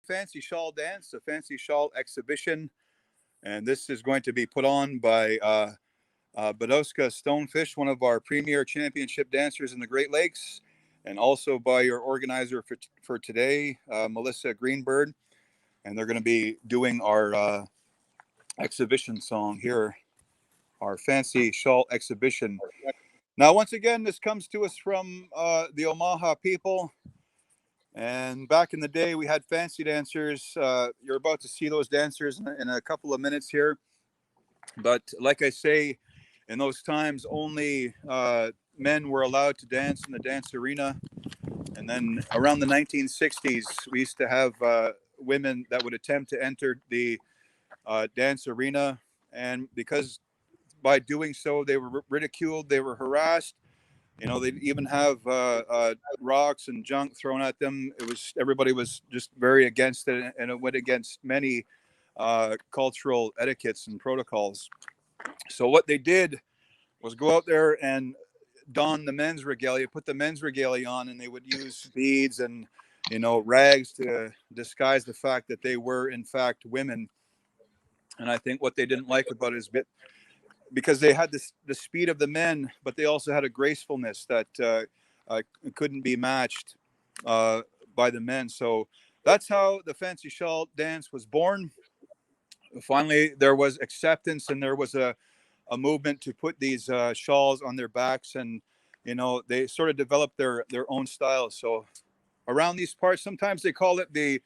Fancy Shawl Dance, a Fancy Shawl exhibition. And this is going to be put on by Beedoskah Stonefish, one of our premier championship dancers in the Great Lakes, and also by your organizer for today, Melissa Greenbird. And they're going to be doing our exhibition song here, our Fancy Shawl exhibition. Now, once again, this comes to us from the Omaha people. And back in the day, we had fancy dancers. You're about to see those dancers in a couple of minutes here. But like I say, in those times, only men were allowed to dance in the dance arena. And then around the 1960s, we used to have women that would attempt to enter the dance arena. And because by doing so, they were ridiculed, they were harassed. You know, they'd even have rocks and junk thrown at them. Everybody was just very against it, and it went against many cultural etiquettes and protocols. So what they did was go out there and don the men's regalia, put the men's regalia on, and they would use beads and rags to disguise the fact that they were in fact women. And I think what they didn't like about it is because they had the speed of the men, but they also had a gracefulness that couldn't be matched by the men. So that's how the Fancy Shawl dance was born. Finally, there was acceptance, and there was a movement to put these shawls on their backs, and they sort of developed their own style. So around these parts, sometimes they call it the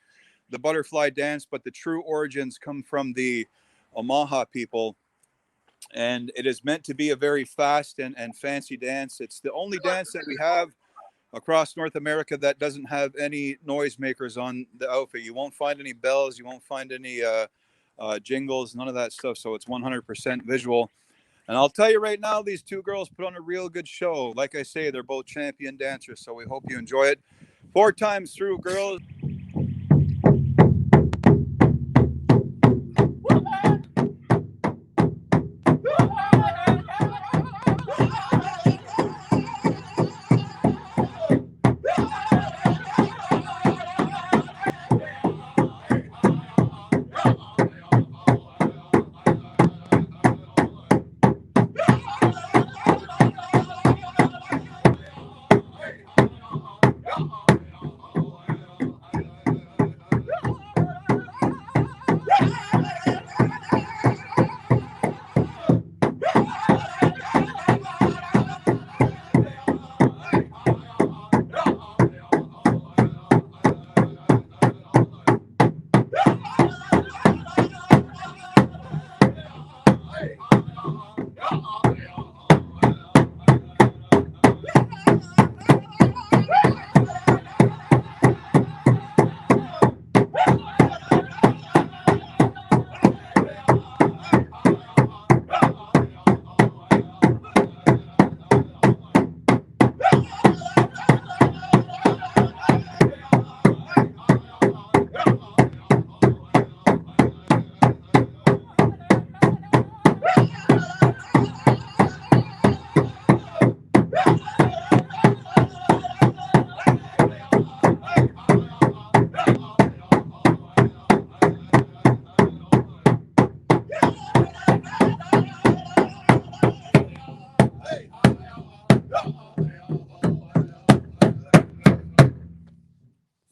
butterfly dance, but the true origins come from the Omaha people. And it is meant to be a very fast and fancy dance. It's the only dance that we have across North America that doesn't have any noisemakers on the outfit. You won't find any bells. You won't find any jingles, none of that stuff. So it's 100% visual. And I'll tell you right now, these two girls put on a real good show. Like I say, they're both champion dancers. So we hope you enjoy it. 4 times through, girls.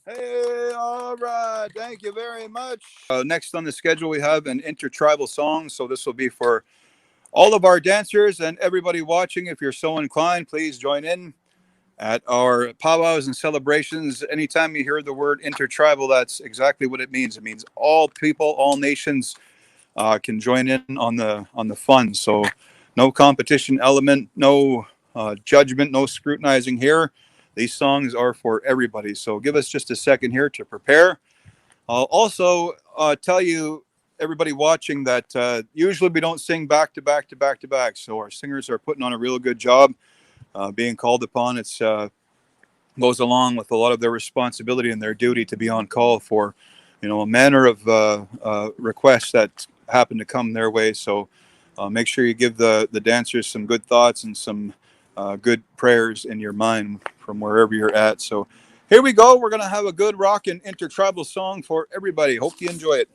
Hey, all right. Thank you very much. Next on the schedule, we have an intertribal song. So this will be for all of our dancers and everybody watching. If you're so inclined, please join in at our powwows and celebrations. Anytime you hear the word intertribal, that's exactly what it means. It means all people, all nations can join in on the fun. So no competition element, no judgment, no scrutinizing here. These songs are for everybody. So give us just a second here to prepare. I'll also tell you, everybody watching, that usually we don't sing back to back to back to back. So our singers are putting on a real good job being called upon. It's goes along with a lot of their responsibility and their duty to be on call for, a manner of requests that happen to come their way. So make sure you give the dancers some good thoughts and some good prayers in your mind from wherever you're at. So Here we go. We're going to have a good rockin' intertribal song for everybody. Hope you enjoy it.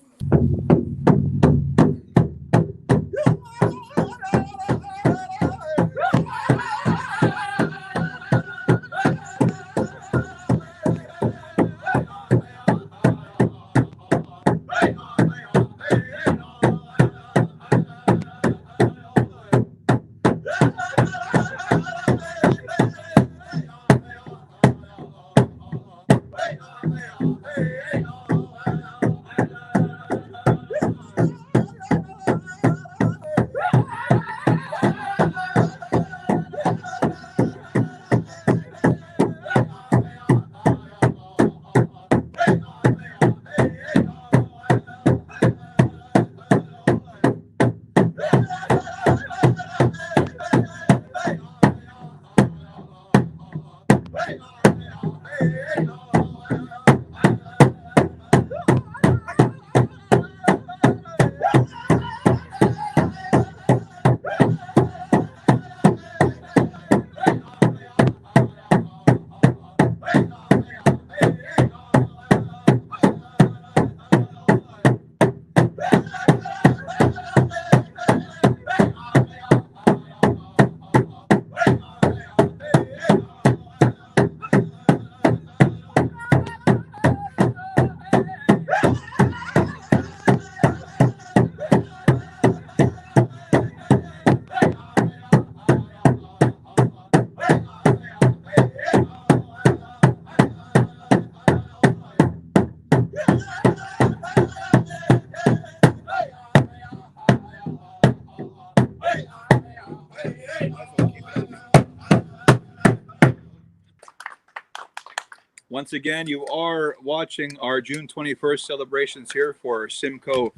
Once again, you are watching our June 21st celebrations here for Simcoe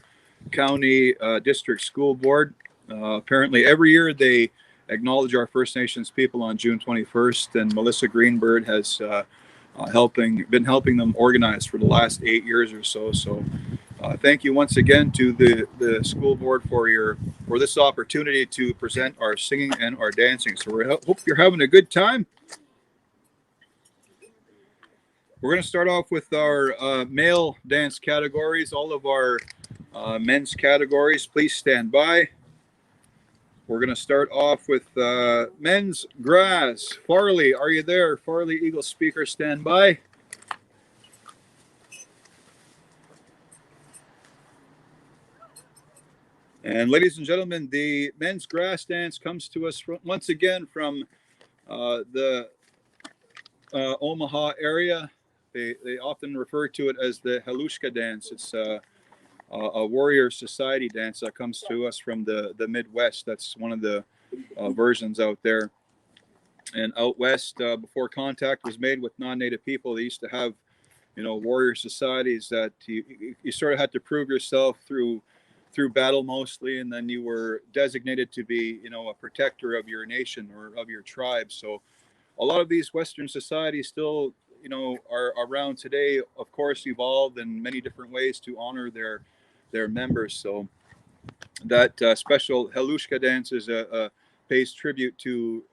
County District School Board. Apparently, every year they acknowledge our First Nations people on June 21st, and Melissa Greenbird has been helping them organize for the last 8 years or so. So, thank you once again to the school board for this opportunity to present our singing and our dancing. So, we hope you're having a good time. We're going to start off with our male dance categories. All of our men's categories, please stand by. We're going to start off with men's grass. Farley, are you there? Farley, Eaglespeaker, stand by. And ladies and gentlemen, the men's grass dance comes to us once again from the Omaha area. They often refer to it as the Beedoskah dance. It's a warrior society dance that comes to us from the Midwest. That's one of the versions out there. And out west, before contact was made with non-native people, they used to have, warrior societies that you sort of had to prove yourself through battle mostly, and then you were designated to be, a protector of your nation or of your tribe. So a lot of these Western societies still, are around today, of course, evolved in many different ways to honor their members. So that special Beedoskah dance is pays tribute to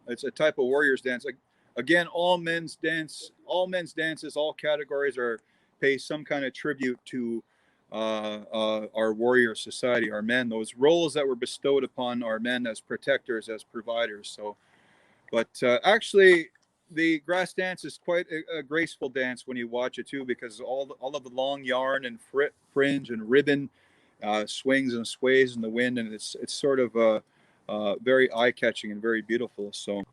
it's a type of warriors dance. Again, all men's dances, all categories pay some kind of tribute to our warrior society, our men, those roles that were bestowed upon our men as protectors, as providers. So, but actually, the grass dance is quite a graceful dance when you watch it too, because all of the long yarn and fringe and ribbon swings and sways in the wind, and it's sort of very eye-catching and very beautiful. So.